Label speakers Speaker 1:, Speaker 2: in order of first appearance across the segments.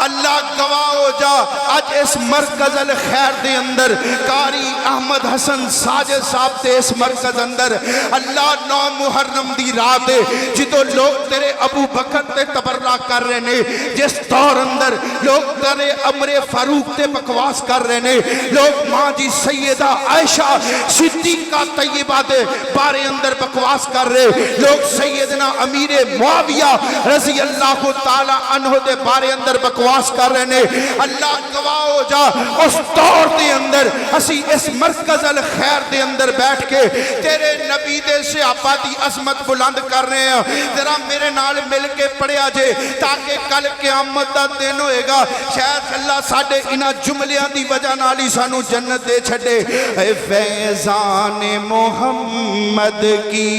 Speaker 1: اللہ گواہ ہو جا اج اس مرکز الخیر دے اندر قاری احمد حسن ساجد صاحب تے اس مرکز اندر اللہ 9 محرم دی رات جدو لوگ تیرے ابو بکر تے تبرہ کر رہے نے، جس دور اندر لوگ تیرے عمر فاروق تے بکواس کر رہے نے، لوگ ماں جی سیدہ عائشہ صدیقہ طیبہ دے بارے اندر بکواس کر رہے، لوگ سیدنا امیر معاویہ رضی اللہ تعالی عنہ دے بارے اندر بکواس کر رہے نے۔ اللہ گواہ ہو جا اس دور دے اندر اسی اس مرکز الخیر دے اندر بیٹھ کے تیرے نبی دے صحابہ دی عظمت بلند کر رہے ہیں۔ ذرا میرے نال مل کے پڑھیا جے تاکہ کل قیامت دا دن ہوئے گا شاید اللہ ساڈے انہاں جملیاں دی وجہ نال ہی سانو جنت دے چھڈے۔ اے فیضان محمد کی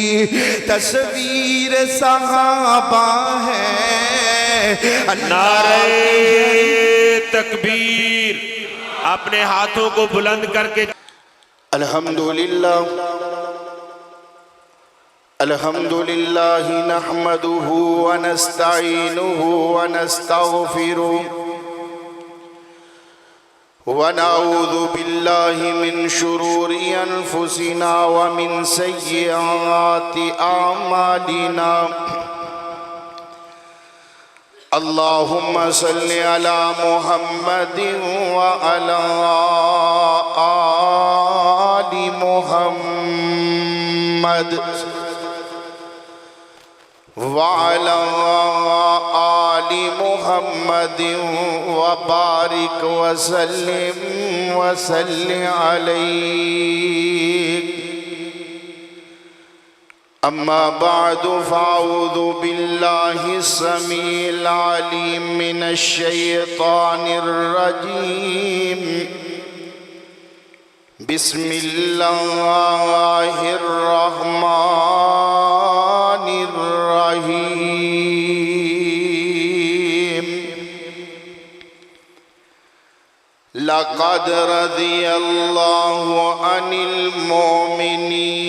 Speaker 1: تصویر صحابہ ہے،
Speaker 2: نعرہ تکبیر، اپنے ہاتھوں کو بلند کر کے
Speaker 1: الحمدللہ الحمدللہ نحمده ونستعینه ونستغفره ونعوذ باللہ من شرور انفسنا ومن سیئات اعمالنا اللہم صلی علی محمد وعلی آل محمد وعلى آل محمد وبارك وسلم عليك أما بعد فأعوذ بالله السميع العليم من الشيطان الرجيم بسم الله الرحمن الرحيم لقد رضي الله عن المؤمنين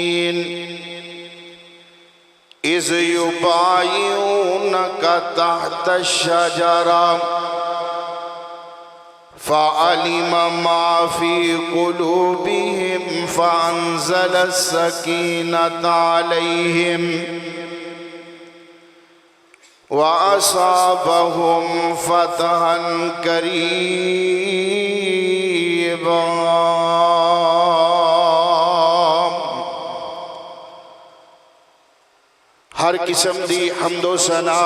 Speaker 1: إذ يبايعونك تحت الشجرة فعلم ما في قلوبهم فأنزل السكينة عليهم وأصابهم فتحا قريبا۔ ہر قسم دی حمد و ثنا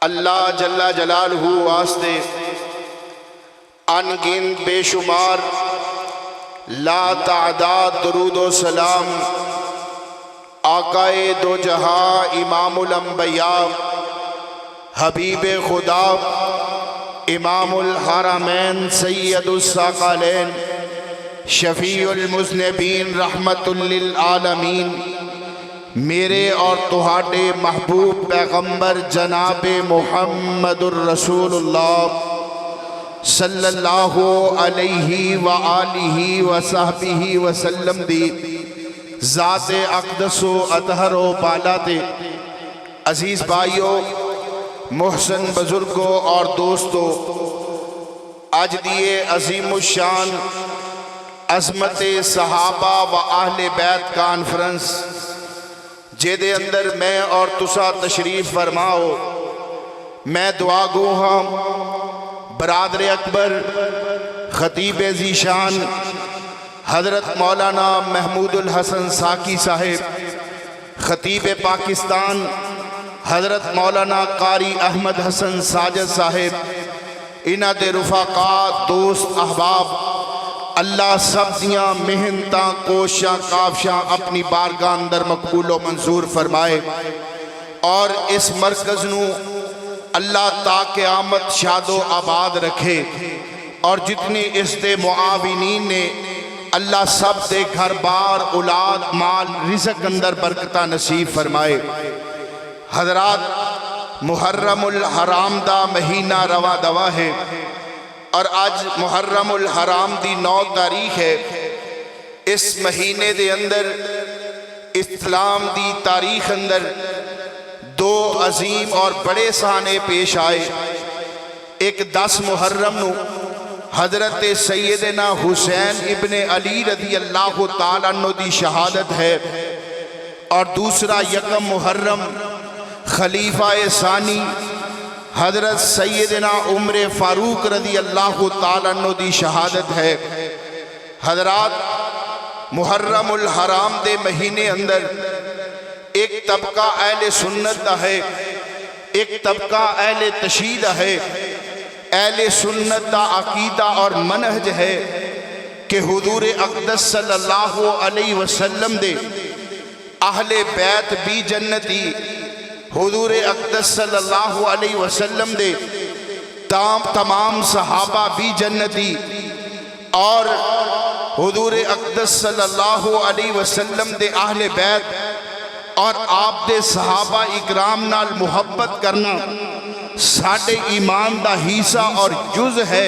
Speaker 1: اللہ جل جلالہ واسطے، ان گنت بے شمار لا تعداد درود و سلام آقائے دو جہاں امام الانبیاء حبیب خدا امام الحرمین سید الثقلین شفیع المذنبین رحمت للعالمین میرے اور تہاڈے محبوب پیغمبر جناب محمد الرسول اللہ صلی اللہ علیہ وآلہ وصحبہ وسلم دی ذات اقدس و اطہر و بالا تے۔ عزیز بھائیو، محسن بزرگوں اور دوستو، آج دیئے عظیم الشان عظمت صحابہ و اہل بیت کانفرنس جے دے اندر میں اور تسا تشریف فرماؤ، میں دعا گو ہاں برادر اکبر خطیب ذیشان حضرت مولانا محمود الحسن ساکی صاحب، خطیب پاکستان حضرت مولانا قاری احمد حسن ساجد صاحب، انہاں دے رفقاء دوست احباب، اللہ سب دیاں محنتاں کوشاں کافشاں اپنی بارگاہ اندر مقبول و منظور فرمائے، اور اس مرکز نو اللہ تا قیامت شاد و آباد رکھے، اور جتنی اس دے معاونین نے اللہ سب دے گھر بار اولاد مال رزق اندر برکتہ نصیب فرمائے۔ حضرات، محرم الحرام دا مہینہ رواں دوا ہے، اور آج محرم الحرام دی 9 تاریخ ہے۔ اس مہینے دے اندر اسلام دی تاریخ اندر 2 عظیم اور بڑے سہانے پیش آئے۔ ایک 10 محرم نو حضرت سیدنا حسین ابن علی رضی اللہ تعالیٰ عنہ دی شہادت ہے، اور دوسرا 1 محرم خلیفہ ثانی حضرت سیدنا عمر فاروق رضی اللہ تعالیٰ عنہ دی شہادت ہے۔ حضرات، محرم الحرام دے مہینے اندر ایک طبقہ اہل سنت دا ہے، ایک طبقہ اہل تشیع دا ہے۔ اہل سنت دا عقیدہ اور منہج ہے کہ حضور اقدس صلی اللہ علیہ وسلم دے اہل بیت بھی جنتی، حضور اقدس صلی اللہ علیہ وسلم دے تمام صحابہ بھی جنتی، اور حضور اقدس صلی اللہ علیہ وسلم دے اہل بیت اور آپ دے صحابہ اکرام نال محبت کرنا ساڑھے ایمان دا حصہ اور جز ہے۔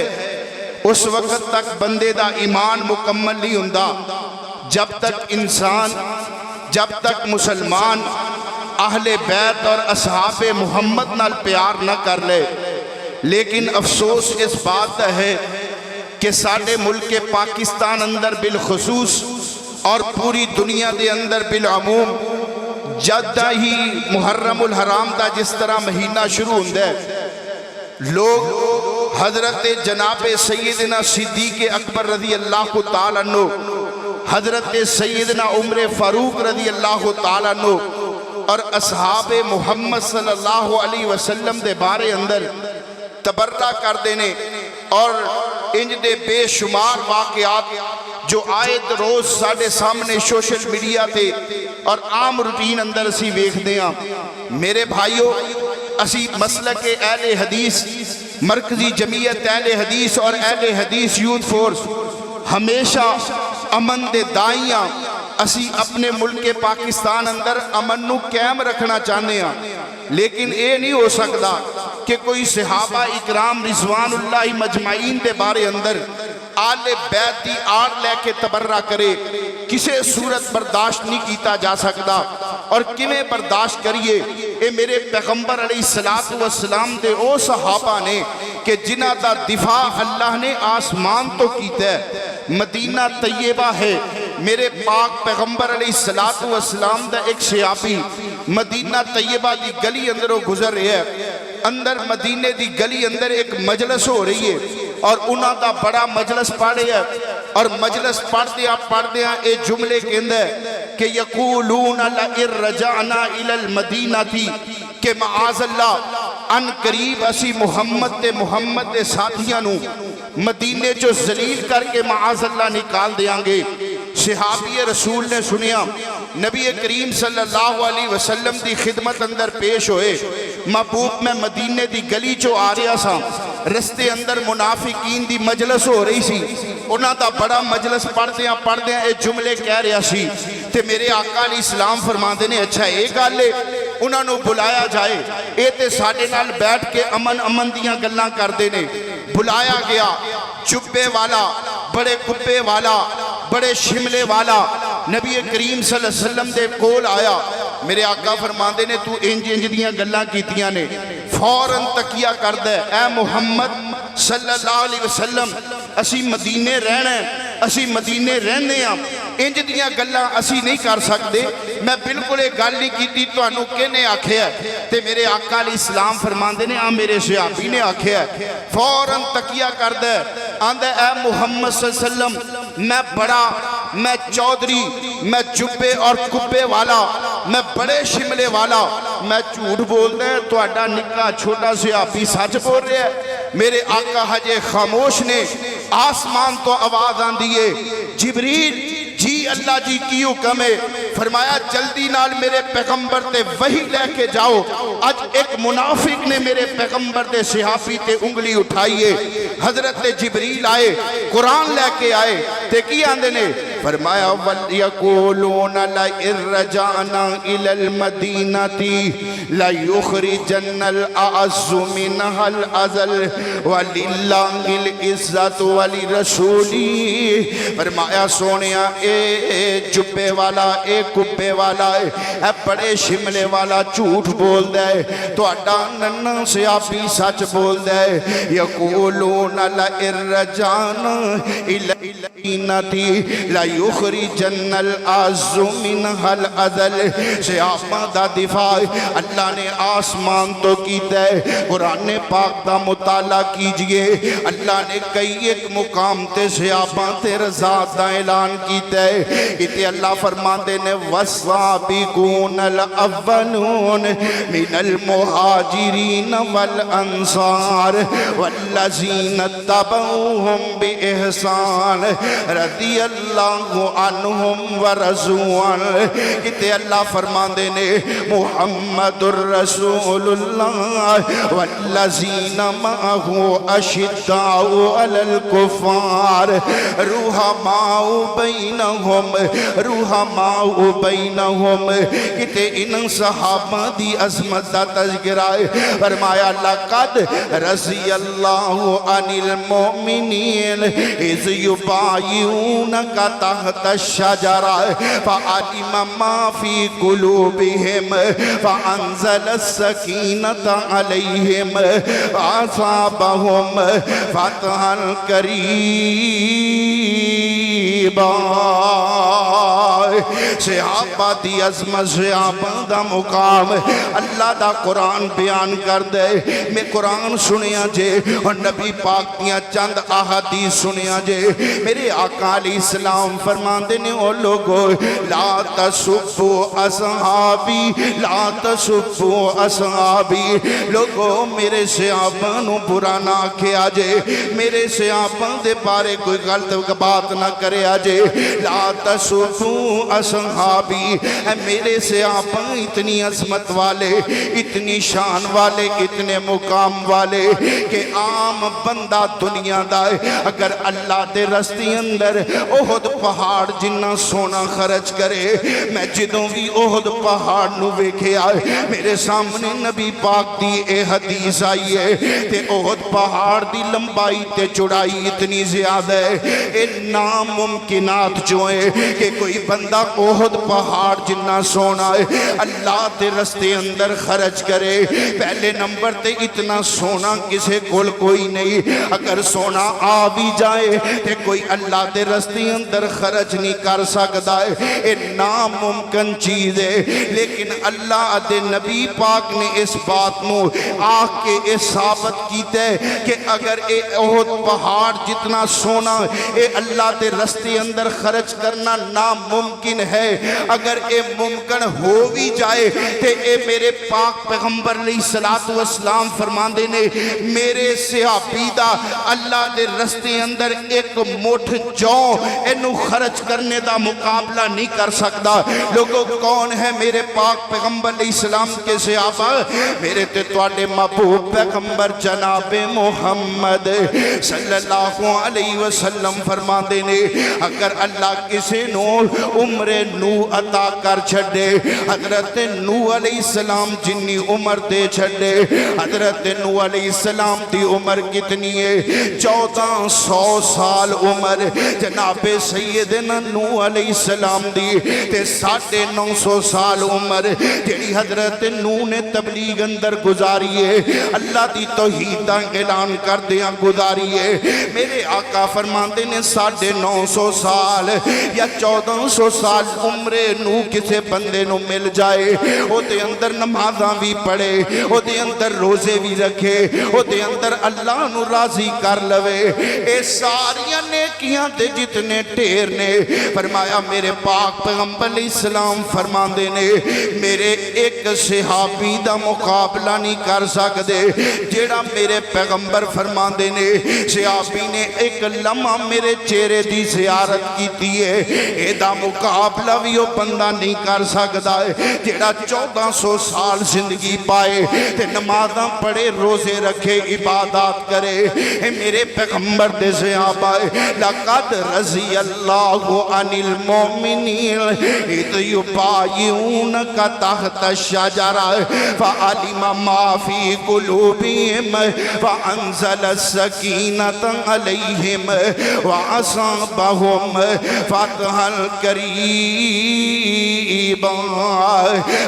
Speaker 1: اس وقت تک بندے دا ایمان مکمل نہیں ہوندہ جب تک انسان، جب تک مسلمان اہل بیت اور اصحاب محمد نال پیار نہ کر لے۔ لیکن افسوس اس بات ہے کہ ساڑھے ملک پاکستان اندر بالخصوص اور پوری دنیا دے اندر بالعموم جد ہی محرم الحرام دا جس طرح مہینہ شروع ہوندہ ہے، لوگ حضرت جناب سیدنا صدیق اکبر رضی اللہ تعالیٰ عنہ، حضرت سیدنا عمر فاروق رضی اللہ تعالیٰ عنہ اور اصحاب محمد صلی اللہ علیہ وسلم دے بارے اندر تبرہ کر دینے، اور انج دے بے شمار واقعات جو آئے روز ساڑھے سامنے سوشل میڈیا تے اور عام روٹین اندر اسی ویکھ دیاں۔ میرے بھائیو، اسی مسلک اہل حدیث، مرکزی جمعیت اہل حدیث اور اہل حدیث یوتھ فورس ہمیشہ امن دے دائیاں، اسی اپنے ملک پاکستان اندر امن نو قائم رکھنا چاہنے ہیں، لیکن اے نہیں ہو سکتا کہ کوئی صحابہ اکرام رضوان اللہ مجمعین دے بارے اندر آل بیت دی آڑ لے کے تبرہ کرے۔ کسے صورت برداشت نہیں کیتا جا سکتا، اور کمیں برداشت کریے؟ اے میرے پیغمبر علیہ السلام دے او صحابہ نے کہ جنہ دا دفاع اللہ نے آسمان تو کیتا ہے، مدینہ طیبہ ہے۔ میرے پاک پیغمبر علیہ السلام دا ایک صحابی مدینہ طیبہ دی گلی اندروں گزر رہے ہیں، اندر مدینے دی گلی اندر ایک مجلس ہو رہی ہے، اور انہاں دا بڑا مجلس پڑھے ہے، اور مجلس پڑھ دیا اے جملے کے اندر کہ یقولون لئن رجعنا الی المدینہ تھی، کہ معاذ اللہ ان قریب اسی محمد دے ساتھیاں نو مدینے جو ذلیل کر کے معاذ اللہ نکال دیاں گے۔ صحابی رسول نے سنیا، نبی کریم صلی اللہ علیہ وسلم دی خدمت اندر پیش ہوئے، محبوب میں مدینے دی گلی جو آ رہا سا، رستے اندر منافقین دی مجلس ہو رہی سی، انہاں دا بڑا مجلس پڑھ دیاں اے جملے کہہ رہا سی، تے میرے آقا علیہ السلام فرماندے نے اچھا ایک گالے انہاں نو بلایا جائے، اے تے ساڑھے نال بیٹھ کے امن دیاں گلاں کر دینے۔ بلایا گیا، چبے والا، بڑے کبے والا، بڑے شملے والا نبی کریم صلی اللہ علیہ وسلم دے کول آیا۔ میرے آقا فرماندے نے تو انج دیاں گلاں کیتیاں نے، فوراً تکیہ کر دے، اے محمد صلی اللہ علیہ وسلم اسی مدینے رہنا ہے، اسی مدینے رہنے ہیں، انج دیاں گلاں اسی نہیں کر سکتے، میں بالکل ایک گل نہیں کیتی تو انہوں کہنے آکھے ہے۔ تے میرے آقا علیہ السلام فرماندے نے میرے صحابی نے آکھے ہے، فوراً تکیہ کر دے، آندے اے محمد صلی اللہ علیہ وسلم میں بڑا، میں چودھری، میں جبے اور کبے والا، میں بڑے شملے والا، میں جھوٹ بول دے تو اڈا نکا چھوٹا صحابی سچ بول رہے ہیں۔ میرے آقا حجے خاموش نے آسمان تو آواز آن دیئے، جبریل جی اللہ جی کی حکم ہے، فرمایا جلدی نال میرے پیغمبر تے وحی لے کے جاؤ، آج ایک منافق نے میرے پیغمبر تے صحافی تے انگلی اٹھائیے۔ حضرت جبریل آئے، قرآن لے کے آئے، تے کی آندے نے فرمایا وَلْيَقُولُونَ لَئِن رَجَعْنَا إِلَى الْمَدِينَةِ لَيُخْرِجَنَّ الْأَعَزُّ مِنْهَا الْأَذَلَّ وَلِلَّهِ الْعِزَّةُ وَلِرَسُولِهِ فرمایا سونیا اے جبے والا اے کبے والا اے بڑے شملے والا جھوٹ بول دے تو اڈا ننہ سے آپی سچ بول دے یقولون لئن رجعنا إلى المدينة ليخرجن الأعز منها الأذل صحابہ دا دفاع اللہ نے آسمان تو کیتا ہے قرآن پاک دا مطالعہ کیجئے اللہ نے کئی ایک مقام تے صحابہ تے رضا دا اعلان کیتا ہے کہتے اللہ فرماندے نے والسابقون الاولون من المہاجرین والانصار والذین اتبعوهم بإحسان رضی اللہ عنہم ورضوا عنہ کہتے اللہ فرماندے نے محمد الرسول اللہ والذین معه اشداء علی الکفار رحماء بینہم کہتے ان صحابہ دی عظمت دا تذکرہ ہے فرمایا لقد رضی اللہ عن المؤمنین اذ یبایعونک تحت الشجرہ فعلم ما فی قلوبہم فانزل السکینۃ علیہم فاصابہم فتحا قریبا صحابہ دی عظمت صحابہ دا مقام اللہ دا قرآن بیان کر دے میں قرآن سنیا جے اور نبی پاک دیا چند احادیث سنیا جے میرے آقا علیہ السلام فرماندے نے او لوگو لا تسبوا اصحابی لا تسبوا اصحابی لوگو میرے صحابہ نو برا نہ کیا جے میرے صحابہ دے بارے کوئی غلط بات نہ کرے آجے لا تسبوا اصحابی میرے صحابہ اتنی عظمت والے اتنی شان والے اتنے مقام والے کہ عام بندہ دنیا دائے اگر اللہ دے رستے اندر احد پہاڑ جنہ سونا خرچ کرے میں جدوں بھی احد پہاڑ نو ویکھے آئے میرے سامنے نبی پاک دی اے حدیث آئی ہے تے احد پہاڑ دی لمبائی تے چڑائی اتنی زیادہ ہے اے ناممکنات جو ہے کہ کوئی بندہ احد پہاڑ جنہ سونا ہے اللہ دے رستے اندر خرچ کرے پہلے نمبر تے اتنا سونا کسے کول کوئی نہیں اگر سونا آ بھی جائے تے کوئی اللہ دے رستے اندر خرچ نہیں کر سکتا ہے اے ناممکن چیز ہے لیکن اللہ دے نبی پاک نے اس بات نو آہ کے اے ثابت کیتے ہے کہ اگر اے احد پہاڑ جتنا سونا اے اللہ دے رستے اندر خرچ کرنا ناممکن ہے اگر اے ممکن ہو بھی جائے تے اے میرے پاک پیغمبر علیہ السلام فرماندے نے میرے صحابی دا اللہ دے رستے اندر ایک مٹھ جو انو خرچ کرنے دا مقابلہ نہیں کر سکتا لوگوں کون ہے میرے پاک پیغمبر علیہ السلام کے صحابہ میرے تے توڑے محبوب پیغمبر جناب محمد صلی اللہ علیہ وسلم فرماندے نے اگر اللہ کسی نو عمر نو عطا کر چھڑے حضرت نو علیہ السلام جنی عمر دے چھڑے حضرت نو علیہ السلام دی عمر کتنی ہے 1400 سال عمر جناب سیدنا نو علیہ السلام دی تے 950 سال عمر جیڑی حضرت نو نے تبلیغ اندر گزاری ہے اللہ دی توحید دا اعلان کر دیا گزاری ہے میرے آقا فرماندے نے 950 سال یا 1400 سال عمر نو کسے بندے نو مل جائے او دے اندر نمازاں بھی پڑھے او دے اندر روزے بھی رکھے او دے اندر اللہ نو راضی کر لوے اے ساریاں نیکیاں دے جتنے ٹھیر نے فرمایا میرے پاک پیغمبر علیہ السلام فرماندے نے میرے ایک صحابی دا مقابلہ نہیں کر سکتے جیڑا میرے پیغمبر فرماندے نے صحابی نے ایک لمحہ میرے چہرے دی سے زیارت کیتی ہے ایدہ مقابلہ بھی وہ بندہ نہیں کر سکتا ہے جیڑا 1400 سال زندگی پائے تے نمازاں پڑھے روزے رکھے عبادات کرے اے میرے پیغمبر دے صحابہ لقد رضی اللہ عن المؤمنین اذ یبایعونک تحت الشجرہ فعلم ما فی قلوبہم فانزل السکینۃ علیہم وَأَصَابَهُمْ فَتْحًا قَرِيبًا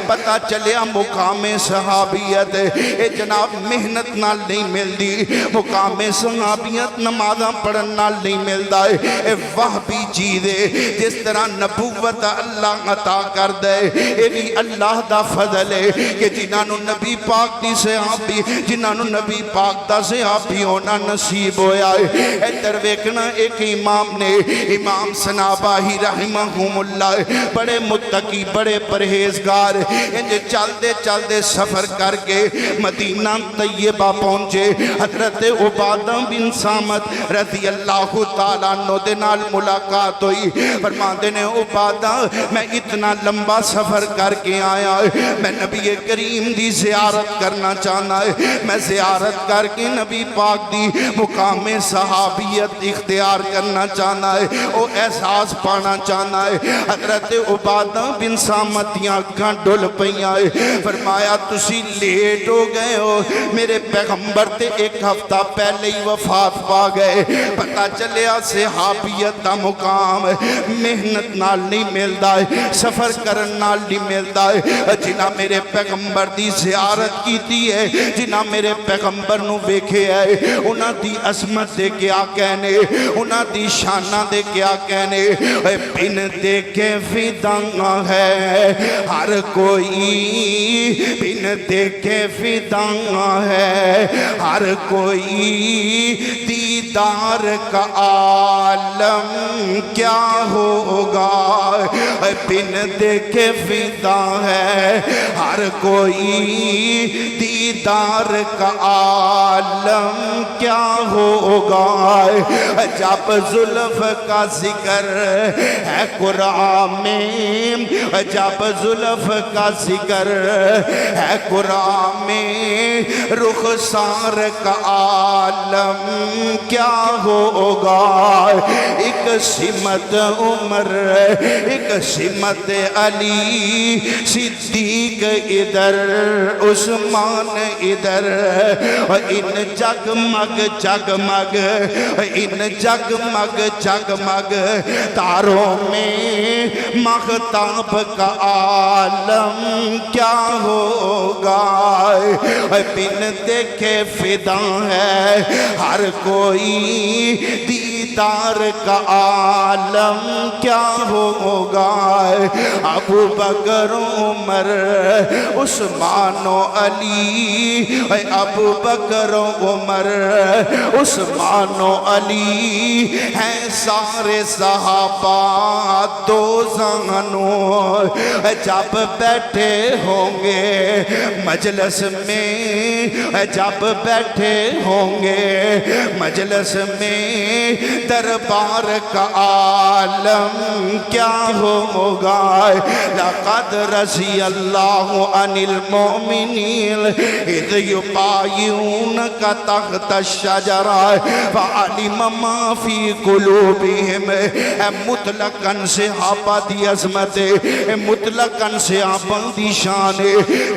Speaker 1: پتہ چلیا مقام صحابیت اے جناب محنت نال نہیں ملدی مقام صحابیت نمازاں پڑھن نال نہیں ملدا اے وہبی چیز ہے جس طرح نبوت اللہ عطا کر دے اے بھی اللہ دا فضل ہے کہ جنہاں نو نبی پاک دی صحابی جنہاں نو نبی پاک دا صحابی ہونا نصیب ہویا ہے ادھر ویکھنا ایک امام نے امام سناباہی رحمہم اللہ بڑے متقی بڑے پرہیزگار انجھے چلدے چلدے سفر کر کے مدینہ طیبہ پہنچے حضرت عبادہ بن صامت رضی اللہ تعالیٰ عنہ دے نال ملاقات ہوئی فرماندے نے عبادہ میں اتنا لمبا سفر کر کے آیا میں نبی کریم دی زیارت کرنا چاہنا ہے میں زیارت کر کے نبی پاک دی مقام صحابیت اختیار کرنا چاہنا ہے او احساس پانا چاہنا ہے حضرت عبادہ بن صامت آنکھاں ڈول پئیاں فرمایا تسی لیٹ ہو گئے ہو میرے پیغمبر تے ایک ہفتہ پہلے ہی وفات پا گئے پتہ چلیا صحابیت دا مقام محنت نال نہیں ملدا ہے سفر کرن نال نہیں ملدا ہے جنہاں میرے پیغمبر دی زیارت کیتی ہے جنہاں میرے پیغمبر نو ویکھے ہے انہاں دی عظمت دے کیا کہنے انہاں دی شانہ دے کیا کہنے بن دیکھے فداں ہے ہر کوئی بن دیکھے فداں ہے ہر کوئی دیدار کا عالم کیا ہوگا بن دیکھے فداں ہے ہر کوئی دیدار کا عالم کیا ہوگا جب زلف کا ذکر ہے قرآن میں جب زلف کا ذکر ہے قرآن میں رخسار کا عالم کیا ہوگا ایک سمت عمر ایک سمت علی صدیق ادھر عثمان ادھر ان جگمگ جگمگ ان جگمگ جگمگ تاروں میں مختاب کا عالم کیا ہوگا بن دیکھے فداں ہے ہر کوئی دیدار کا عالم کیا ہوگا ابو بکر عمر عثمان و علی ابو بکر عمر عثمان و علی ہیں سارے صحابہ دو زانوں جب بیٹھے ہوں گے مجلس میں جب بیٹھے ہوں گے مجلس میں دربار کا عالم کیا ہوگا لقد رضی اللہ عن المؤمنین اذ یبایعونک تحت الشجرہ فعلم ما فی قلوبہم مطلقاً صحابہ دی عظمت مطلقاً صحابہ دی شان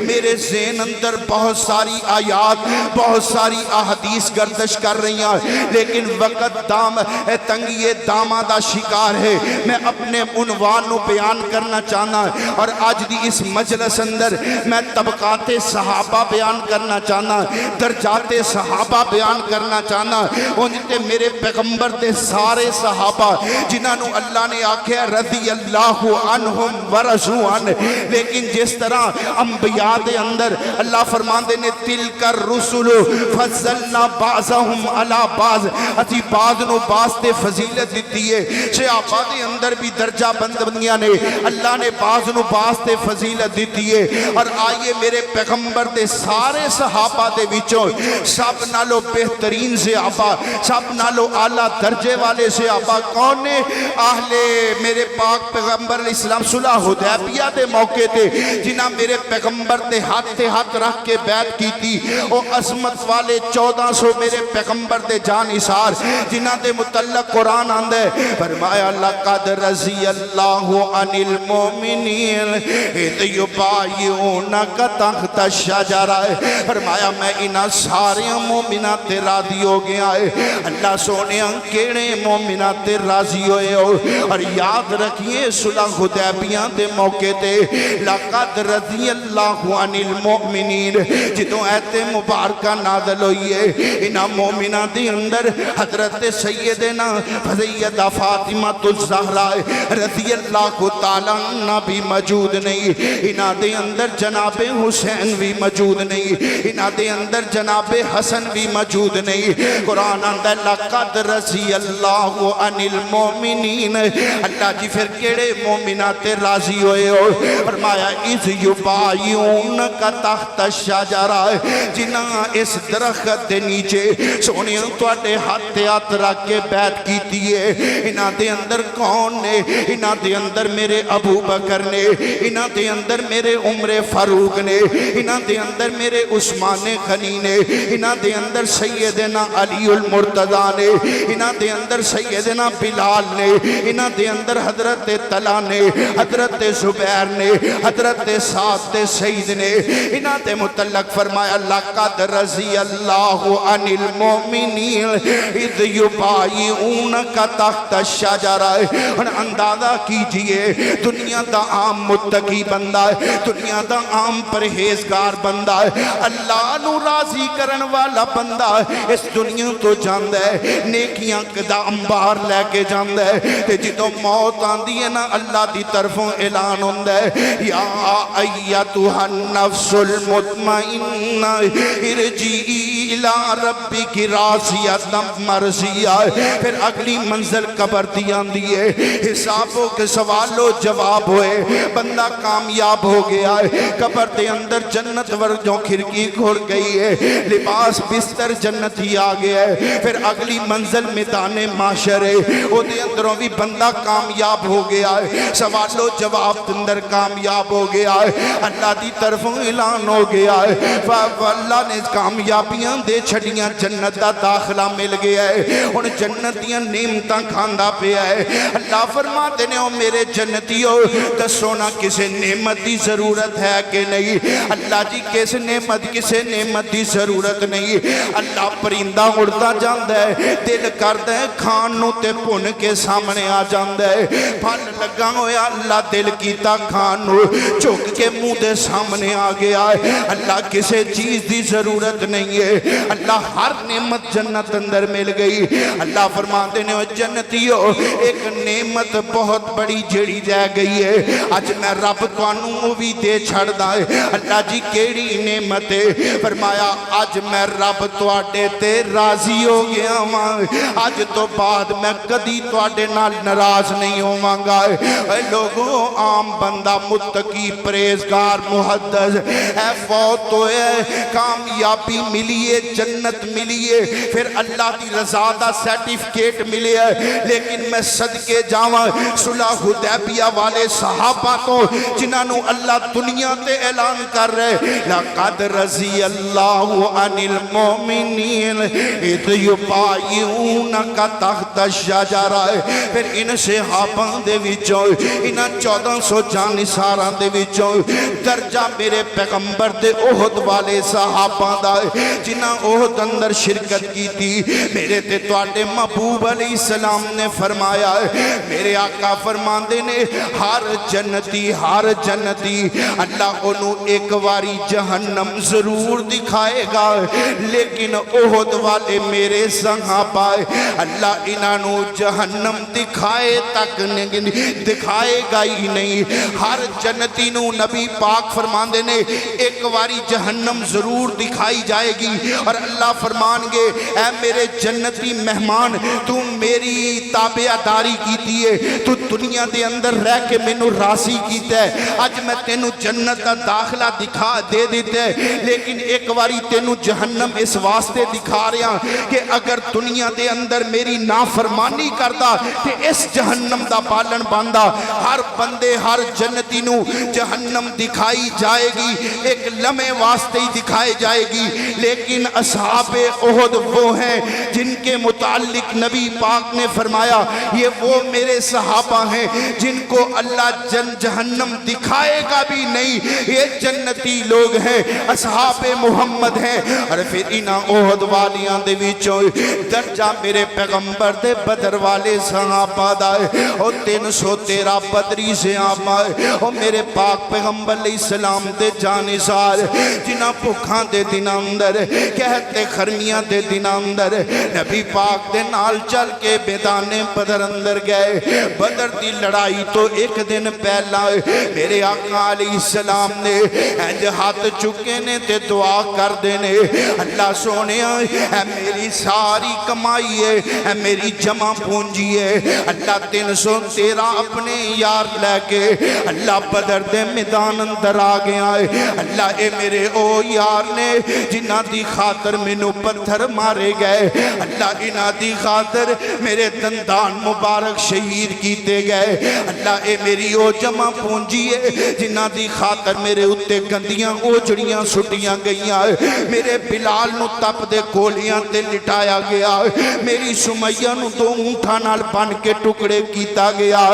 Speaker 1: میرے ذہن اندر بہت ساری آیات بہت ساری احادیث گردش کر رہی ہیں لیکن وقت تنگی دامہ دا شکار ہے میں اپنے عنوان نو بیان کرنا چاہنا اور آج دی اس مجلس اندر میں طبقات صحابہ بیان کرنا چاہنا درجات صحابہ بیان کرنا چاہنا انجھتے میرے پیغمبر دے سارے صحابہ جنہاں نو اللہ نے آکھیا رضی اللہ عنہم ورضوان لیکن جس طرح انبیاء دے اندر اللہ فرماندے نے تلک الرسل فضلنا بعضهم علی بعض اسی بعض نو بعض واسطے فضیلت دیتی ہے صحابہ دے اندر بھی درجہ بندیاں نے اللہ نے بعض نو واسطے فضیلت دیتی ہے اور آئیے میرے پیغمبر دے سارے صحابہ دے وچوں سب نالو بہترین صحابہ سب نالو اعلیٰ درجے والے صحابہ کون نے اہل میرے پاک پیغمبر علیہ السلام صلح حدیبیہ دے موقع تے جنہاں میرے پیغمبر دے ہاتھ رکھ کے بیعت کی تھی او عظمت والے 1400 میرے پیغمبر دے جان اثار جنہاں دے متعلق قرآن آندہ ہے فرمایا لقد رضی اللہ عن المومنین اذ یبایعونک تحت الشجرہ فرمایا میں انہاں سارے مومنات تے راضی ہو گیا ہے اللہ سونے کیڑے مومنات تے راضی ہوئے ہو اور یاد رکھیے صلح حدیبیہ دے موقع تے لقد رضی اللہ عن المؤمنین جدوں ایت مبارکہ نازل ہوئی ہے انہاں مومنہ دے اندر حضرت سیدنا سیدہ فاطمہ الزہرا رضی اللہ تعالیٰ عنہ بھی موجود نہیں انہاں دے اندر جناب حسین بھی موجود نہیں انہاں دے اندر جناب حسن بھی موجود نہیں قرآن اندر لقد رضی اللہ عن المؤمنین اللہ جی پھر کیڑے مومنات راضی ہوئے ہو فرمایا اذ یبایعونک تحت الشجرہ جنہاں اس درخت دے نیچے سونیاں تواڈے ہاتھ رکھ کے بیعت کیتی ہے انہاں دے اندر کون نے انہاں دے اندر میرے ابو بکر نے انہاں دے اندر میرے عمر فاروق نے انہاں دے اندر میرے عثمان غنی نے انہاں دے اندر سیدنا علی المرتضی نے انہاں دے اندر سیدنا بلال نے انہاں دے اندر حضرت طلحہ نے حضرت زبیر نے حضرت سعد سعید نے انہاں دے متعلق فرمایا لقد رضی اللہ عن المؤمنین اذ یبایعونک تحت الشجرہ اور اندازہ کیجئے دنیا دا عام متقی بندہ ہے دنیا دا عام پرہیزگار بندہ ہے اللہ نو راضی کرن والا بندہ ہے اس دنیا تو جاندہ ہے نیکیاں کدا انبار لے کے جاندہ ہے تے جدوں موت آندی ہے نا اللہ دی طرفوں اعلان ہوندہ ہے یا ایتھا النفس المطمئنہ ارجعی الی ربک راضیۃ مرضیہ پھر اگلی منزل قبر دی آندی ہے حسابوں کے سوال و جواب ہوئے بندہ کامیاب ہو گیا ہے قبر دے اندر جنت ورجوں کھڑکی کھڑ گئی ہے لباس بستر جنت ہی آ گیا ہے پھر اگلی منزل میدان محشر ہے وہ دے اندروں بھی بندہ کامیاب ہو گیا ہے سوال و جواب اندر کامیاب ہو گیا ہے اللہ دی طرفوں اعلان ہو گیا ہے اللہ نے کامیابیاں دے چھڑیاں جنت دا داخلہ مل گیا ہے ان جنتیاں نعمتاں کھاندا پیا ہے اللہ فرماتے نے او میرے جنتیوں دسونا کسے نعمت دی ضرورت ہے کہ نہیں اللہ جی کسے نعمت دی ضرورت نہیں اللہ پرندہ اڑتا جاندہ ہے دل کردہ ہے کھانوں تے پن کے سامنے آ جاندہ ہے پھل لگا ہویا اللہ دل کیتا کھانوں چک کے منہ دے سامنے آ گیا ہے اللہ کسے چیز دی ضرورت نہیں ہے اللہ ہر نعمت جنت اندر مل گئی اللہ فرماتے نے جنتیوں ایک نعمت بہت بڑی جڑی جائے گئی ہے آج میں رب توانوں بھی دے چھڑ دائے اللہ جی کیڑی نعمت ہے فرمایا آج میں رب تواڈے تے راضی ہو گیا ہوں آج تو بعد میں کدی تواڈے نال ناراض نہیں ہوواں گا اے لوگوں عام بندہ متقی پریزگار محدث اے فوت ہوئے کامیابی ملیے جنت ملیے پھر اللہ دی رضا دا سرٹیفکیٹ ملے لیکن میں صدقے جاواں صلح حدیبیہ والے صحابہ تو جنہاں نو اللہ دنیا تے اعلان کر رہے لقد رضی اللہ عن المؤمنین اذ یبایعونک تحت الشجرہ پھر ان صحابہ دے وچوں انہاں 1400 جانثاراں دے وچوں درجہ میرے پیغمبر دے احد والے صحابہ دا جنہاں احد اندر شرکت کی تھی میرے تے تواڈے محبوب علیہ السلام نے فرمایا ہے میرے آقا فرماندے نے ہر جنتی اللہ انہوں ایک واری جہنم ضرور دکھائے گا لیکن احد والے میرے صحابہ اللہ انہوں جہنم دکھائے تک دکھائے گا ہی نہیں ہر جنتی نو نبی پاک فرماندے نے ایک واری جہنم ضرور دکھائی جائے گی اور اللہ فرمان گے اے میرے جنتی مہمان تو میری تابعداری کیتی ہے تو دنیا دے اندر رہ کے مینوں راضی کیتا ہے اج میں تینوں جنت دا داخلہ دکھا دے دیتا ہے لیکن ایک واری تینوں جہنم اس واسطے دکھا رہا کہ اگر دنیا دے اندر میری نافرمانی کردا کہ اس جہنم دا پالن باندا ہر بندے ہر جنتی نو جہنم دکھائی جائے گی ایک لمحے واسطے ہی دکھائی جائے گی لیکن اصحاب احد وہ ہیں جن کے متعلق نبی پاک نے فرمایا یہ وہ میرے صحابہ ہیں جن کو اللہ جہنم دکھائے گا بھی نہیں یہ جنتی لوگ ہیں اصحاب محمد ہیں اور پھر انہاں احد والیاں دے وچوں درجہ میرے پیغمبر دے بدر والے صحابہ دا او 313 بدری سے آمائے او میرے پاک پیغمبر علیہ السلام دے جانسار جنہاں بھکھاں دے دن اندر کہتے خرمیاں دے دن اندر نبی پاک دے نال چل کے میدان بدر اندر گئے بدر دی لڑائی تو ایک دن پہلا میرے آقا علیہ السلام نے انج ہاتھ چکے نے تے دعا کر دینے اللہ سونے اے میری ساری کمائی ہے اے میری جمع پونجی ہے اللہ 313 اپنے یار لے کے اللہ بدر دے میدان اندر آ گیا ہے اللہ اے میرے او یار نے جنہ دی خاطر مینوں پتھر مارے گئے اللہ انہ دی خاطر میرے دندان مبارک شہید کیتے گئے اللہ اے میری او جمع پونجی ہے جنہ دی خاطر میرے اتے گندیاں اوجڑیاں سٹیاں گئیاں میرے بلال نو تپ دے گولیاں تے لٹایا گیا میری سمیہ نو 2 اونٹھاں نال بن کے ٹکڑے کیتا گیا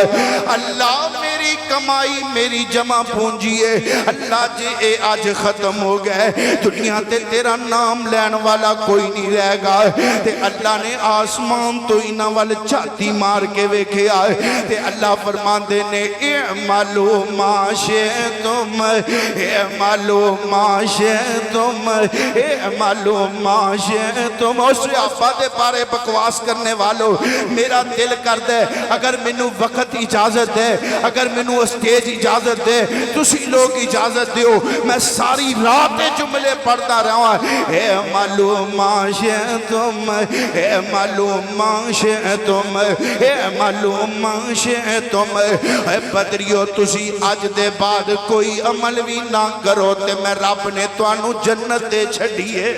Speaker 1: اللہ میری کمائی میری جمع پونجی ہے اللہ جے اے آج ختم ہو گئے دنیا تے تیرا نام لین والا کوئی نہیں رہ گا تے اللہ نے آسمان تو انہاں وال چھاتی مار کے ویکھے آئے تے اللہ فرمان دے نے اعملوا ما شئتم اعملوا ما شئتم اعملوا ما شئتم اس صحابہ دے بارے بکواس کرنے والوں میرا دل کر دے اگر مینوں وقت اجازت ہے اگر مینوں اسٹیج اجازت دے تسی لوگ اجازت دیو میں ساری رات جملے پڑھتا رہا اعملوا ما شئتم اعملوا ما شئتم اعملوا ما شئتم اے بدریو تسی اج دے بعد کوئی عمل بھی نہ کرو تے میں رب نے توانو جنت دے چھڑیے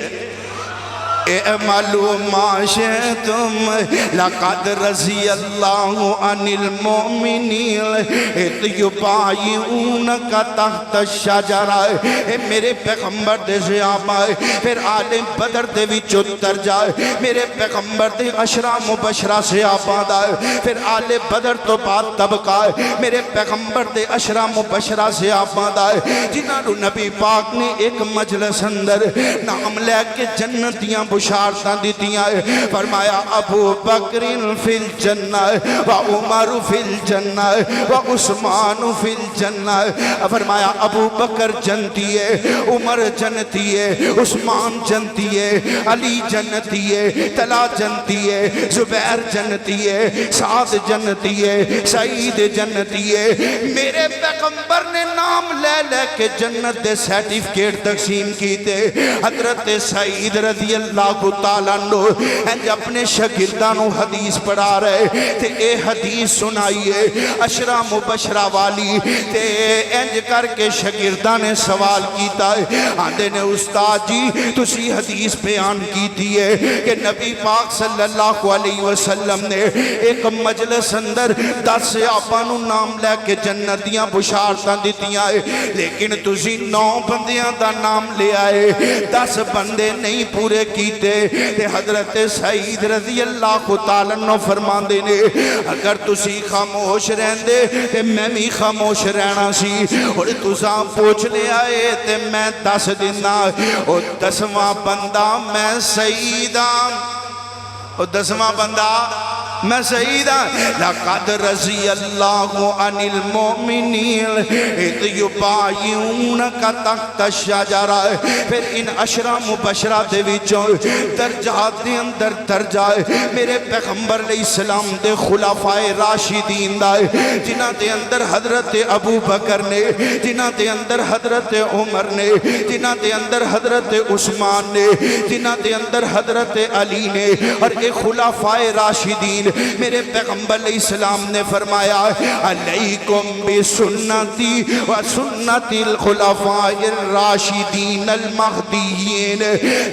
Speaker 1: اعملوا ما شئتم لقد رضي الله عن المؤمنين اذ يبايعونك تحت الشجرة اے میرے پیغمبر دے صحابہ پھر آل بدر دے وچ اتر جائے میرے پیغمبر دے عشرہ مبشرہ صحابہ دا پھر آل بدر تو بعد طبقہ میرے پیغمبر دے عشرہ مبشرہ صحابہ دا جنہاں نو نبی پاک نے ایک مجلس اندر نام لے کے جنتیاں بشارتاں دیتیاں فرمایا ابو بکر فی الجنہ و عمر فی الجنہ و عثمان فی الجنہ فرمایا ابو بکر جنتی ہے عمر جنتی ہے عثمان جنتی ہے علی جنتی ہے طلحہ جنتی ہے زبیر جنتی ہے سعد جنتی ہے سعید جنتی ہے میرے پیغمبر نے نام لے لے کے جنت دے سرٹیفکیٹ تقسیم کیتے حضرت سعید رضی اللہ تعالیٰ عنہ انج اپنے شاگردانوں حدیث پڑھا رہے تے اے حدیث سنائیے عشرہ مبشرہ والی تے انج کر کے شاگردان نے سوال کیتا ہے آندے نے استاد جی تسی حدیث بیان کیتی ہے کہ نبی پاک صلی اللہ علیہ وسلم نے ایک مجلس اندر 10 صحابہ نو نام لے کے جنتیاں بشارتاں دیتیاں لیکن تسی 9 بندیاں دا نام لے آئے 10 بندے نہیں پورے کیتے تے حضرت سعید رضی اللہ تعالیٰ عنہ فرمان دے نے اگر تسی خاموش رہندے تے میں بھی خاموش رہنا سی اور تساں پوچھ لے آئے تے میں 10 دینا اور 10واں بندہ میں سعیداں اور 10واں بندہ میں سعید لقد رضی اللہ عن المؤمنین اذ یبایعونک تحت الشجرہ. پھر ان عشرہ مبشرہ دے وچوں درجات دے اندر درجہ میرے پیغمبر علیہ السلام دے خلفائے راشدین دا جنہاں دے اندر حضرت ابو بکر نے، جنہاں دے اندر حضرت عمر نے، جنہاں دے اندر حضرت عثمان نے، جنہاں دے اندر حضرت علی نے، اور ایک خلفائے راشدین. میرے پیغمبر علیہ السلام نے فرمایا علیکم بسنتی و سنت الخلفاء الراشدین المہدیین.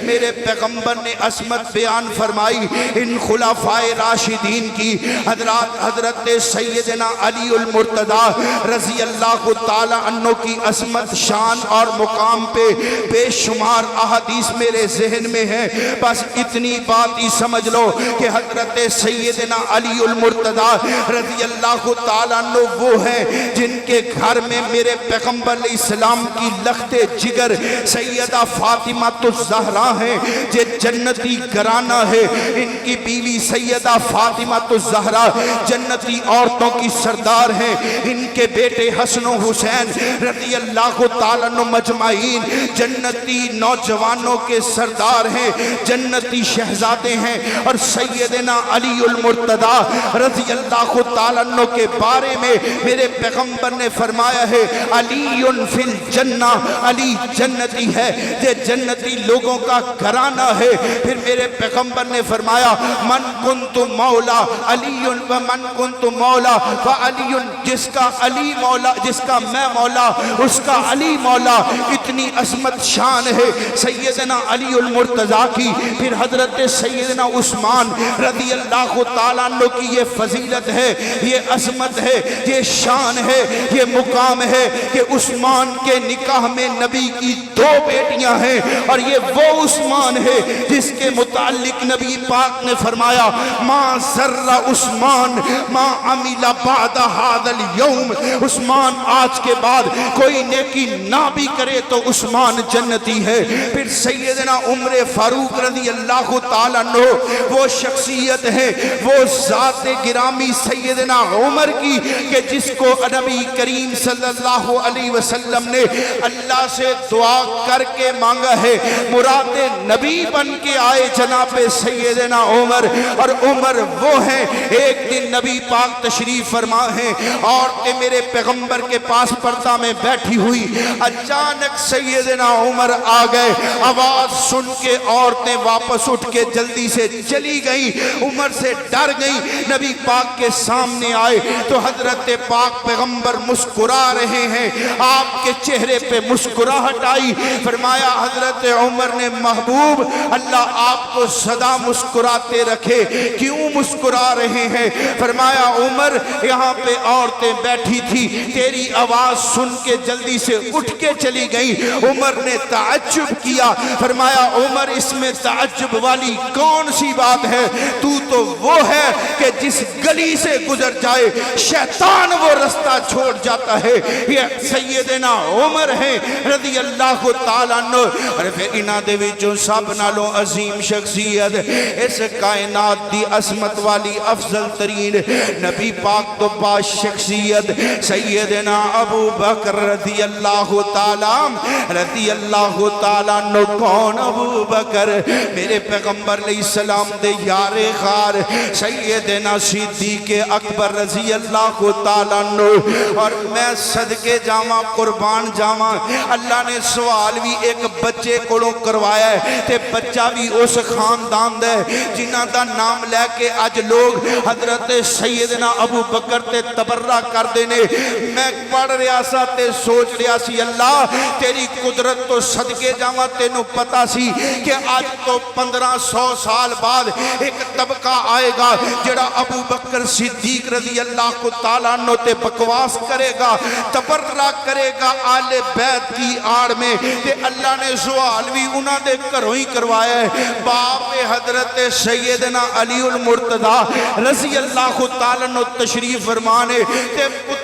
Speaker 1: میرے پیغمبر نے عظمت بیان فرمائی ان خلفاء راشدین کی. حضرت سیدنا علی المرتضی رضی اللہ تعالی عنہ کی عظمت، شان اور مقام پہ بے شمار احادیث میرے ذہن میں ہیں. بس اتنی بات ہی سمجھ لو کہ حضرت سیدنا علی المرتضی رضی اللہ تعالی عنہ وہ ہیں جن کے گھر میں میرے پیغمبر علیہ السلام کی لخت جگر سیدہ فاطمہ الزہرا ہیں جو جنتی گھرانہ ہے. ان کی بیوی سیدہ فاطمہ الزہرا جنتی عورتوں کی سردار ہیں. ان کے بیٹے حسن و حسین رضی اللہ تعالی عنہ مجمعین جنتی نوجوانوں کے سردار ہیں، جنتی شہزادے ہیں. اور سیدنا علی المرتضی رضی اللہ تعالی عنہ کے بارے میں میرے پیغمبر نے فرمایا ہے علی فی الجنہ، علی جنتی ہے، یہ جنتی لوگوں کا گھرانہ ہے. پھر میرے پیغمبر نے فرمایا من کنت مولا علی و من کنت مولا فعلی، جس کا علی مولا، جس کا میں مولا اس کا علی مولا. اتنی عظمت شان ہے سیدنا علی المرتضی کی. پھر حضرت سیدنا عثمان رضی اللہ تعالیٰ عنہ کی یہ فضیلت ہے، یہ عظمت ہے، یہ شان ہے، یہ مقام ہے کہ عثمان کے نکاح میں نبی کی 2 بیٹیاں ہیں. اور یہ وہ عثمان ہے جس کے متعلق نبی پاک نے فرمایا ما ذر عثمان ما عمل بعد هذا اليوم. عثمان آج کے بعد کوئی نیکی نہ بھی کرے تو عثمان جنتی ہے. پھر سیدنا عمر فاروق رضی اللہ تعالیٰ عنہ وہ شخصیت ہے، وہ ذات گرامی سیدنا عمر کی کہ جس کو نبی کریم صلی اللہ علیہ وسلم نے اللہ سے دعا کر کے مانگا ہے. مراد نبی بن کے آئے جناب سیدنا عمر. اور عمر وہ ہیں ایک دن نبی پاک تشریف فرما ہیں، عورتیں میرے پیغمبر کے پاس پردہ میں بیٹھی ہوئی، اچانک سیدنا عمر آ گئے. آواز سن کے عورتیں واپس اٹھ کے جلدی سے چلی گئیں، عمر سے ڈر گئیں. نبی پاک کے سامنے آئے تو حضرت پاک پیغمبر مسکرا رہے ہیں، آپ کے چہرے پہ مسکراہٹ آئی. فرمایا حضرت عمر نے محبوب اللہ آپ کو سدا مسکراتے رکھے، کیوں مسکرا رہے ہیں؟ فرمایا عمر یہاں پہ عورتیں بیٹھی تھی، تیری آواز سن کے جلدی سے اٹھ کے چلی گئی. عمر نے تعجب کیا. فرمایا عمر اس میں تعجب والی کون سی بات ہے؟ تو وہ ہے کہ جس گلی سے گزر جائے شیطان وہ رستہ چھوڑ جاتا ہے. یہ سیدنا عمر ہیں رضی اللہ تعالیٰ عنہ. اور پھر انہاں دے وچوں سب نالوں عظیم شخصیت اس کائنات دی عظمت والی افضل ترین نبی پاک تو بعد شخصیت سیدنا ابو بکر رضی اللہ تعالیٰ عنہ. کون ابو بکر؟ میرے پیغمبر علیہ السلام دے یار غار سیدنا صدیق اکبر رضی اللہ تعالیٰ عنہ. اور میں صدقے جاواں قربان جاواں، اللہ نے سوال بھی ایک بچے کو کروایا ہے تے بچہ بھی اس خاندان دے جنہ دا نام لے کے اج لوگ حضرت سیدنا ابو بکر تے تبرہ کر دینے. میں پڑھ رہا سا تے سوچ رہا سی اللہ تیری قدرت تو صدقے جاواں تینوں پتا سی کہ آج تو 1500 سال بعد ایک طبقہ آئے گا جڑا ابو بکر صدیق رضی اللہ تعالیٰ عنہ تے بکواس کرے گا، تبرہ کرے گا آل بیت کی آڑ میں. تے اللہ نے سوال بھی انہاں دے گھروں ہی کروایا ہے. باپ حضرت سیدنا علی المرتضی رضی اللہ تعالیٰ عنہ تشریف فرمانے تے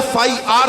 Speaker 1: FIR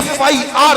Speaker 1: FIR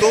Speaker 1: 2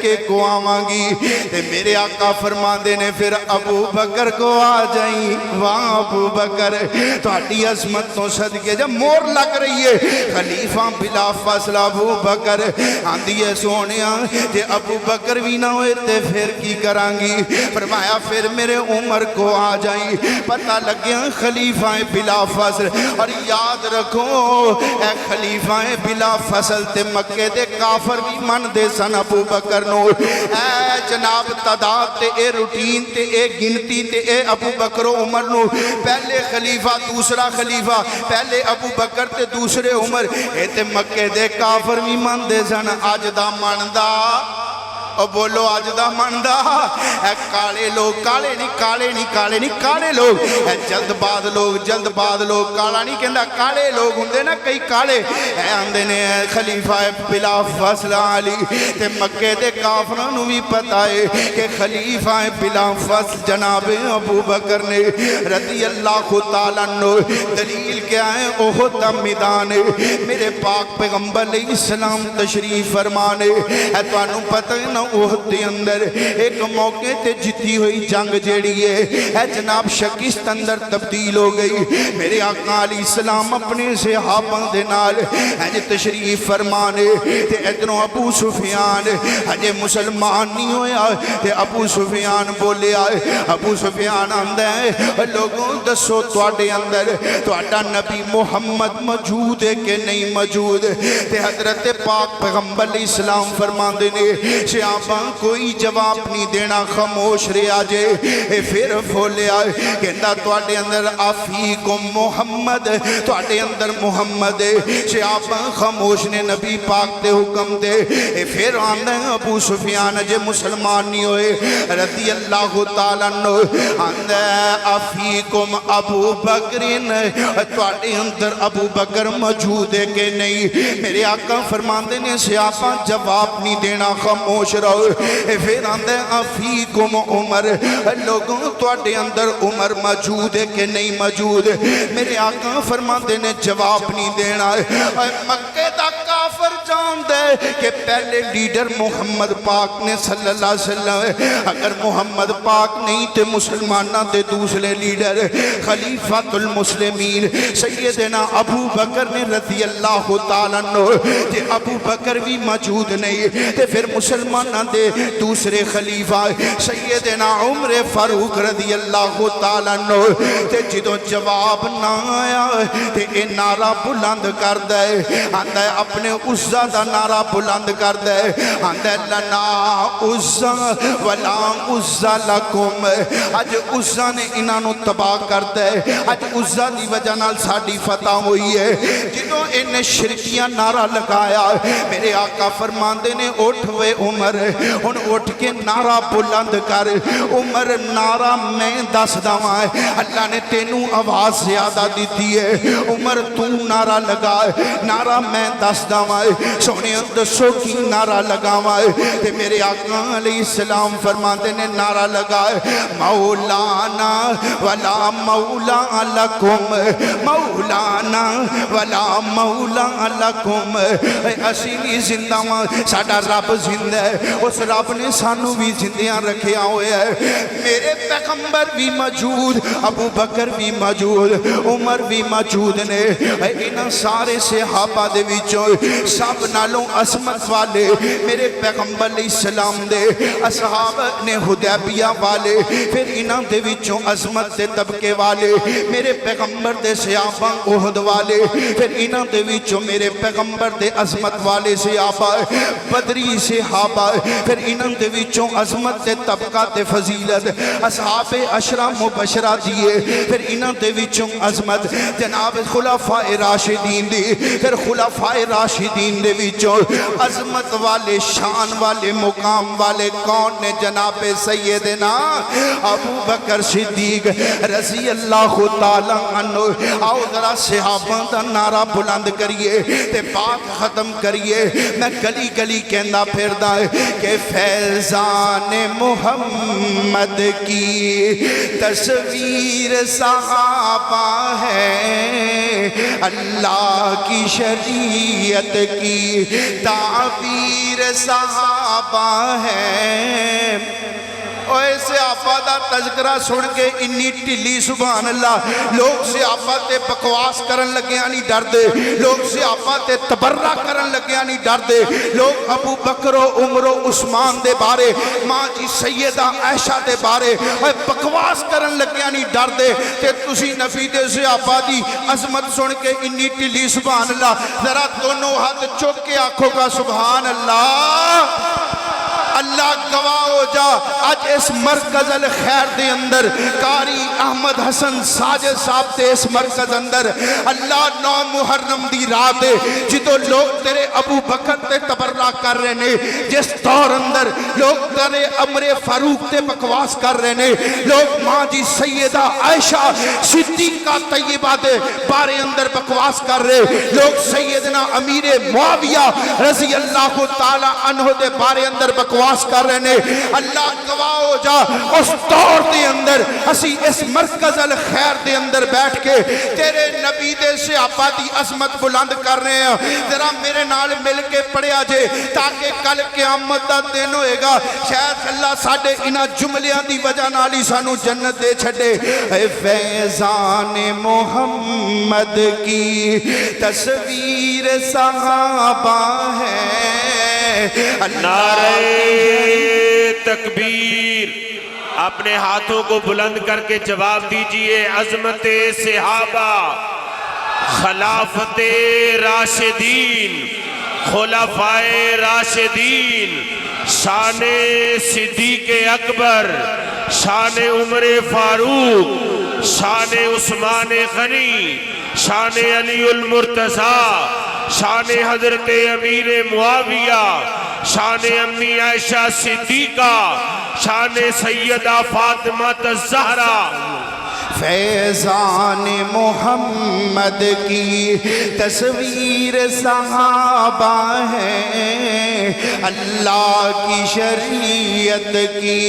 Speaker 1: کے کو آوانگی تے میرے آقا فرماندے نے پھر ابو بکر کو آ جائیں وہاں ابو بکر تہاڈی عظمت تو صدقے جب مور لگ رہی ہے خلیفہ بلا فاصل ابو بکر آندی ہے سونیا جے ابو بکر بھی نہ ہوئے تے پھر کی کرانگی فرمایا پھر میرے عمر کو آ جائیں پتہ لگیا خلیفہ بلا فاصل اور یاد رکھو اے خلیفہ بلا فاصل تے مکے دے کافر بھی من دے سن ابو بکر نو اے جناب تعداد تے اے روٹین تے اے گنتی تے اے ابو بکر و عمر نو پہلے خلیفہ دوسرا خلیفہ پہلے ابو بکر تے دوسرے عمر اے تے مکے دے کافر بھی من دے سن آج دا من دا او بولو آج دا مندا اے کالے لوگ کالے نہیں کالے لوگ اے جلد بعد لوگ کالا نہیں کہندا کالے لوگ ہوندے نا کئی کالے اے آندے نے خلیفہ بلا فاصل علی تے مکے دے کافراں نوں بھی پتہ ہے کہ خلیفہ بلا فاصل جناب ابو بکر نے رضی اللہ تعالیٰ عنہ دلیل کیا ہے احد دا میدان میرے پاک پیغمبر علیہ السلام تشریف فرمانے اے تانوں پتہ ہے نا احد دے اندر ایک موقع تے جتی ہوئی جنگ جیڑی ہے اے جناب شکست اندر تبدیل ہو گئی میرے آقا علیہ السلام اپنے صحابہ دے نال اے تشریف فرمانے تے ادھروں ابو سفیان اجے مسلمان نہیں ہویا تے ابو سفیان بولے آئے ابو سفیان آندہ ہے لوگوں دسو تواڈے اندر تواڈا نبی محمد موجود ہے کہ نہیں موجود تے حضرت پاک پیغمبر علیہ السلام فرماندے نے صحابہ کوئی جواب نہیں دینا خاموش رہا جے پھر بولے آئے کہندا تواڈے اندر آفیکم محمد تواڈے اندر محمد صحابہ خاموش نے نبی پاک دے حکم دے پھر آندہ ابو سفیان جے مسلمان نہیں ہوئے رضی اللہ تعالیٰ عنہ آندہ آفیکم ابو بکرین تواڈے اندر ابو بکر موجود ہے کہ نہیں میرے آقا فرماندے نے صحابہ جواب نہیں دینا خاموش رہو پھر آندے آفیکم عمر لوگوں تواڈے اندر عمر موجود ہے کہ نہیں موجود میرے آقا فرماندے نے جواب نہیں دینا مکے دا کافر جان دے کہ پہلے لیڈر محمد پاک نے صلی اللہ علیہ وسلم اگر محمد پاک نہیں تے مسلمانہ تے دوسرے لیڈر خلیفۃ المسلمین سیدنا ابو بکر نے رضی اللہ تعالیٰ عنہ تے ابو بکر بھی موجود نہیں تے پھر مسلمانہ دے دوسرے خلیفہ سیدنا عمر فاروق رضی اللہ تعالیٰ عنہ تے جدوں جواب نہ آیا تے اے نعرہ بلند کر دے آندہ اپنے عزہ دا نعرہ بلند کر دے آندہ لنا عزہ ولا عزہ لکم اج عزہ نے انہوں تباہ کر دے اج عزہ دی وجہ نال ساڑی فتح ہوئی ہے جنہوں انہیں شرکیاں نعرہ لگایا میرے آقا فرماندے نے اٹھوے عمر ان اٹھ کے نعرہ بلند کر عمر نعرہ میں دس دواں اللہ نے تینوں آواز زیادہ دیتی ہے عمر تو نعرہ لگا نعرہ میں دس دواں سونے دسو کی نعرہ لگاواں تے میرے آقا علیہ السلام فرماتے نے نعرہ لگا مولانا ولا مولا لکم مولانا ولا مولا لکم اسی بھی زندہ ہاں ساڈا رب زندہ ہے اس رب نے سانو بھی زندیاں رکھیا ہوئے ہے میرے پیغمبر بھی موجود ابو بکر بھی موجود عمر بھی موجود نے انہاں سارے صحابہ دے وچوں سب نالوں عظمت والے میرے پیغمبر علیہ السلام دے اصحاب نے حدیبیہ والے پھر انہاں دے وچوں عظمت دے طبقے والے میرے پیغمبر دے صحابہ احد والے پھر انہاں دے وچوں میرے پیغمبر دے عظمت والے صحابہ بدری صحابہ پھر انہاں دے وچوں عظمت دے طبقہ دے فضیلت اصحاب عشرہ مبشرہ دیئے پھر انہاں دے وچوں عظمت جناب خلفاء راشدین دی پھر خلفاء راشدین دے وچوں عظمت والے شان والے مقام والے کون نے جناب سیدنا ابو بکر صدیق رضی اللہ تعالیٰ عنہ آؤ ذرا صحابہ دا نعرہ بلند کریے تے بات ختم کریے میں گلی گلی کہندہ پھر دائے کہ فیضان محمد کی تصویر صحابہ ہے، اللہ کی شریعت کی تعبیر صحابہ ہے۔ ایسے آپا دا تذکرہ سن کے انی ٹلی سبحان اللہ، لوگ سے آپا تے بکواس کرن لگے نہیں ڈر دے، لوگ سے آپا تے تبرہ کرن لگے نہیں ڈر دے، لوگ ابو بکر و عمر و عثمان دے بارے، ماں جی سیدہ عائشہ دے بارے بکواس کرن لگے نہیں ڈر دے، تے تسی نفی دے سے آپا دی عظمت سن کے انی ٹلی سبحان اللہ، ذرا دونوں ہاتھ چوک کے آنکھوں کا سبحان اللہ۔ اللہ گواہ ہو جا آج اس مرکز الخیر دے اندر قاری احمد حسن ساجد صاحب تے اس مرکز اندر اللہ 9 محرم دی رات جدو لوگ تیرے ابو بکر تے تبرہ کر رہے نے، جس دور اندر لوگ تیرے عمر فاروق تے بکواس کر رہے نے، لوگ ماں جی سیدہ عائشہ صدیقہ طیبہ دے بارے اندر بکواس کر رہے، لوگ سیدنا امیر معاویہ رضی اللہ تعالی عنہ دے بارے اندر بکواس کر رہے نے۔ اللہ گواہ ہو جا اس دور دے اندر اسی اس مرکز الخیر دے اندر بیٹھ کے تیرے نبی دے سے آپا دی عظمت بلند کر رہے ہیں۔ ذرا میرے نال مل کے پڑھیا جے تاکہ کل قیامت دا دن ہوئے گا شاید اللہ ساڑھے انہاں جملیاں دی وجہ نالی سانو جنت دے چھڑے۔ اے فیضان محمد کی تصویر صحابہ ہے،
Speaker 2: نعرہ تکبیر، اپنے ہاتھوں کو بلند کر کے جواب دیجئے۔ عظمت صحابہ، خلافت راشدین، خلفائے راشدین، شان صدیق اکبر، شان عمر فاروق، شان عثمان غنی، شان علی المرتضی، شان حضرت امیر معاویہ، شان امی عائشہ صدیقہ، شان سیدہ فاطمہ الزہرا۔
Speaker 1: فیضان محمد کی تصویر صحابہ ہے، اللہ کی شریعت کی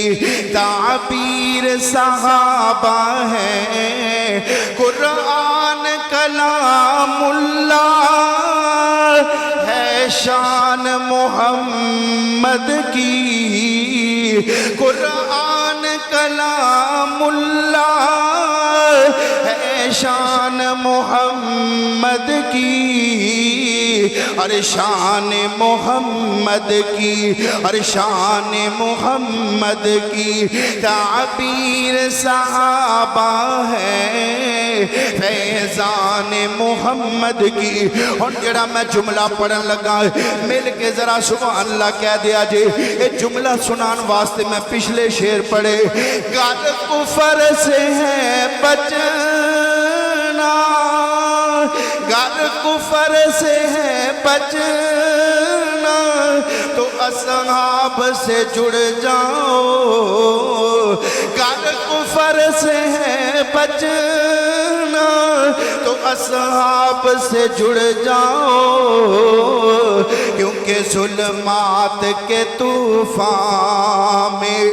Speaker 1: تعبیر صحابہ ہے، قرآن کلام اللہ ہے شان محمد کی، قرآن کلام اللہ ہے شان محمد کی، اور شان محمد کی، اور شان محمد کی تعبیر صحابہ ہے، فیضان محمد کی۔ اور جڑا میں جملہ پڑھن لگا مل کے ذرا سبحان اللہ کہہ دیا جے، یہ جملہ سنان واسطے میں پچھلے شعر پڑھے۔ گل کفر سے ہے بچنا، گل کفر سے ہے بچنا، تو اصحاب سے جڑ جاؤ، گل کفر سے ہے بچنا، تو اصحاب سے جڑ جاؤ، کیونکہ ظلمات کے طوفان میں،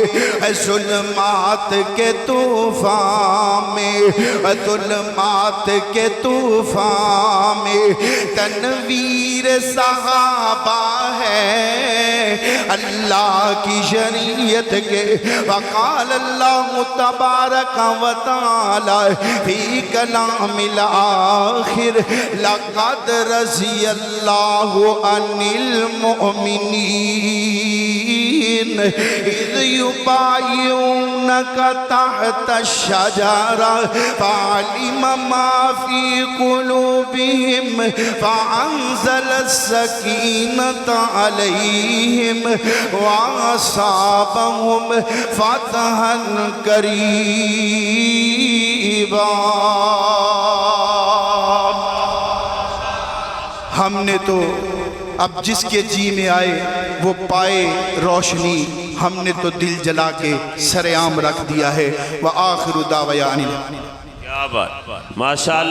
Speaker 1: ظلمات کے طوفان میں، ظلمات کے طوفان میں تنویر صحابہ ہے، اللہ کی شریعت کے۔ وقال اللہ تبارک و تعالی فی کلام الآخر لقد رضی اللہ عن المؤمنین اذ یبایعونک تحت الشجرہ فعلم ما فی قلوبہم فانزل السکینۃ علیہم واصابہم فتحا قریبا۔ ہم نے تو اب جس کے جی میں آئے وہ پائے روشنی، ہم نے تو دل جلا کے سر عام رکھ دیا ہے۔ وآخر دعوانا
Speaker 2: کیا بات، ماشاءاللہ۔